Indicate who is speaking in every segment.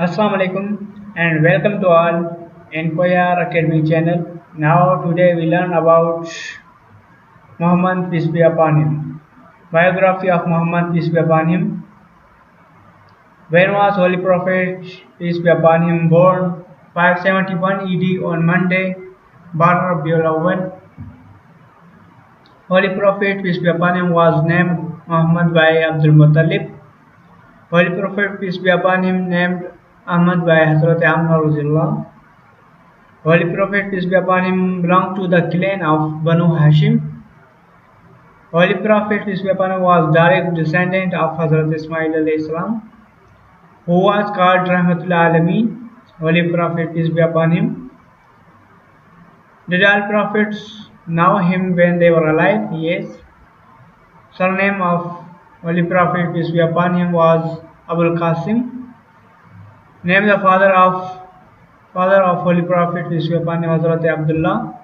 Speaker 1: Assalamu alaikum and welcome to all Enquire Academy channel. Now today we learn about Muhammad peace be upon him. Biography of Muhammad peace be upon him. When was Holy Prophet peace be upon him born? 571 ED on Monday, Bar Rabiul Awwal. Holy Prophet peace be upon him was named Muhammad by Abdul Muttalib. Holy Prophet peace be upon him named Ahmad by Hazrat Amna Razilullah. Holy Prophet peace be upon him belonged to the clan of Banu Hashim. Holy Prophet peace be upon him was direct descendant of Hazrat Ismail alayhi salam, who was called Rahmatul Alameen. Holy Prophet peace be upon him. Did all prophets know him when they were alive? Yes. Surname of Holy Prophet peace be upon him was Abul Qasim. Name the father of Holy Prophet peace be upon him Hazrat Abdullah.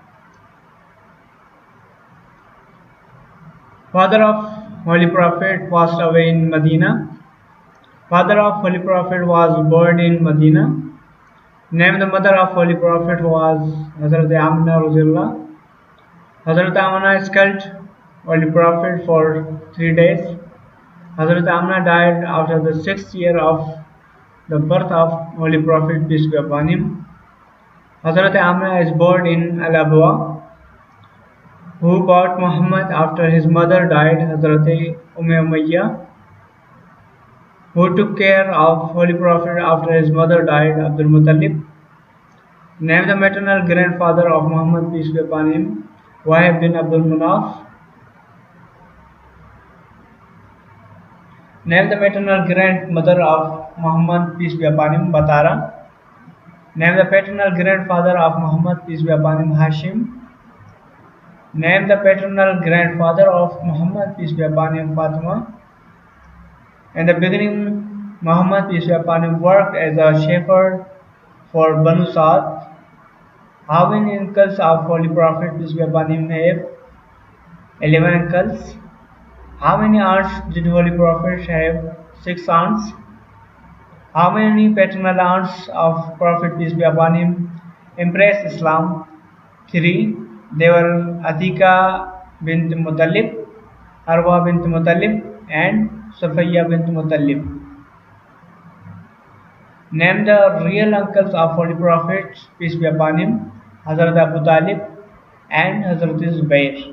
Speaker 1: Father of Holy Prophet passed away in Medina. Father of Holy Prophet was born in Medina. Name the mother of Holy Prophet was Hazrat Amna Razilullah. Hazrat Amna skulked Holy Prophet for 3 days. Hazrat Amna died after the 6th year of the birth of Holy Prophet peace be upon him. Hazrat Amna is born in Al-Abwa, who bought Muhammad after his mother died, Hazrat Umayyah, who took care of Holy Prophet after his mother died, Abdul Muttalib. Named the maternal grandfather of Muhammad peace be upon him, Wahib bin Abdul Manaf. Named the maternal grandmother of Muhammad peace be upon him, Batara. Named the paternal grandfather of Muhammad peace be upon him, Hashim. Named the paternal grandfather of Muhammad peace be upon him, Fatima. In the beginning, Muhammad peace be upon him worked as a shepherd for Banu Sa'd. How many uncles of Holy Prophet peace be upon him have? 11 uncles. How many aunts did Holy Prophet have? 6 aunts. How many paternal aunts of Prophet peace be upon him embraced Islam? 3. They were Atika bint Muttalib, Arwa bint Muttalib, and Safiyya bint Muttalib. Name the real uncles of Holy Prophet peace be upon him, Hazrat Abu Talib and Hazrat Zubair.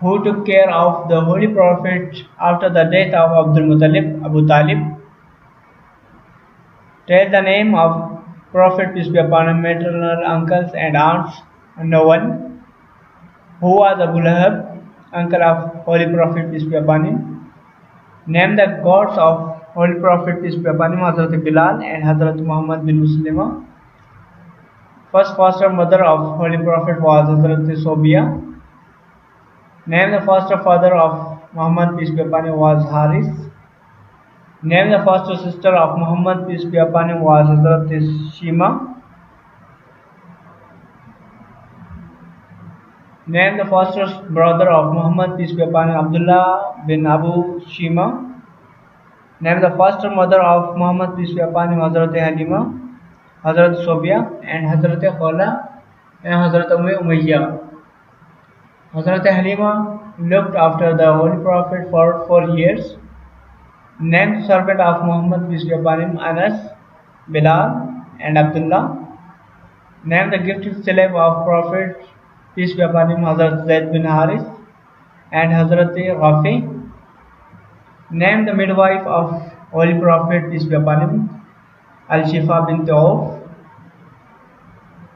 Speaker 1: Who took care of the Holy Prophet after the death of Abdul Muttalib, Abu Talib? Tell the name of Prophet peace be upon him, maternal uncles and aunts. No one. Who was Abu Lahab, uncle of Holy Prophet peace be upon him? Name the gods of Holy Prophet peace be upon him, Hazrat Bilal and Hazrat Muhammad bin Muslima. First foster mother of Holy Prophet was Hazrat Sobia. Name the foster father of Muhammad peace be upon him was Haris. Name the foster sister of Muhammad peace be upon him was Hazrat Shima. Name the foster brother of Muhammad peace be upon him Abdullah bin Abu Shima. Name the foster mother of Muhammad peace be upon him Hazrat Halima, Hazrat Sobia and Hazrat Khawla and Hazrat Umayyah. Hazrat Halima looked after the Holy Prophet for 4 years. Named servant of Muhammad peace be upon him Anas, Bilal and Abdullah. Named the gifted slave of Prophet peace be upon him Hazrat Zaid bin Haris and Hazrat Rafi. Named the midwife of Holy Prophet peace be upon him Al-Shifa bint Auf.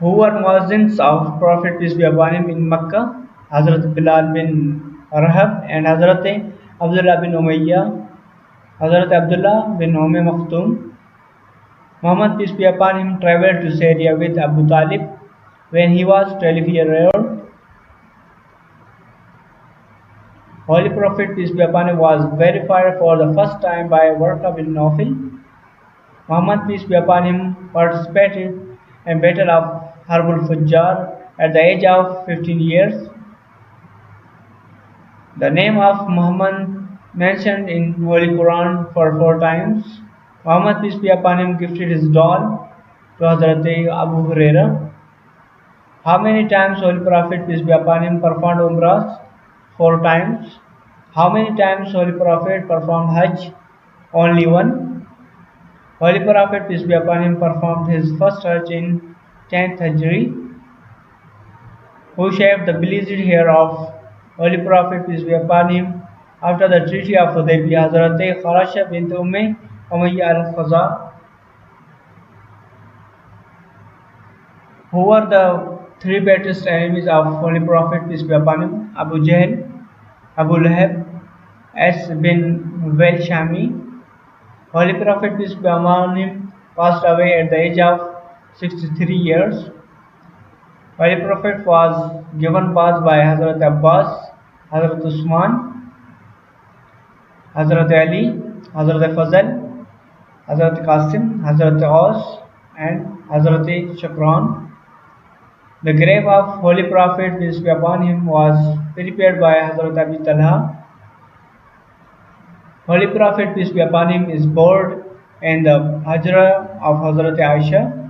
Speaker 1: Who were muezzins of Prophet peace be upon him in Makkah? Hazrat Bilal bin Rahab and Hazrat Abdullah bin Umayyah, Hazrat Abdullah bin Maktoum. Muhammad peace be upon him traveled to Syria with Abu Talib when he was 12 years old. Holy Prophet peace be upon him was verified for the first time by Warqa bin Nawfal. Muhammad peace be upon him participated in Battle of Harbul Fujjar at the age of 15 years. The name of Muhammad mentioned in Holy Quran for 4 times. Muhammad peace be upon him gifted his doll to Hazrat Abu Huraira. How many times Holy Prophet peace be upon him performed Umrah? 4 times. How many times Holy Prophet performed Hajj? Only one. Holy Prophet peace be upon him performed his first Hajj in 10th Hijri. Who shaved the bleached hair of Holy Prophet peace be upon him after the Treaty of Hudaybiyah? Hazrat Kharasha bint Umayya al-Khaza. Who were the three greatest enemies of Holy Prophet peace be upon him? Abu Jahl, Abu Lahab, S bin Wail Shami. Holy Prophet peace be upon him passed away at the age of 63 years. Holy Prophet was given birth by Hazrat Abbas, Hazrat Usman, Hazrat Ali, Hazrat Fazal, Hazrat Qasim, Hazrat Aus, and Hazrat Shukran. The grave of Holy Prophet peace be upon him was prepared by Hazrat Abi Talha. Holy Prophet peace be upon him is buried in the Hajra of Hazrat Aisha.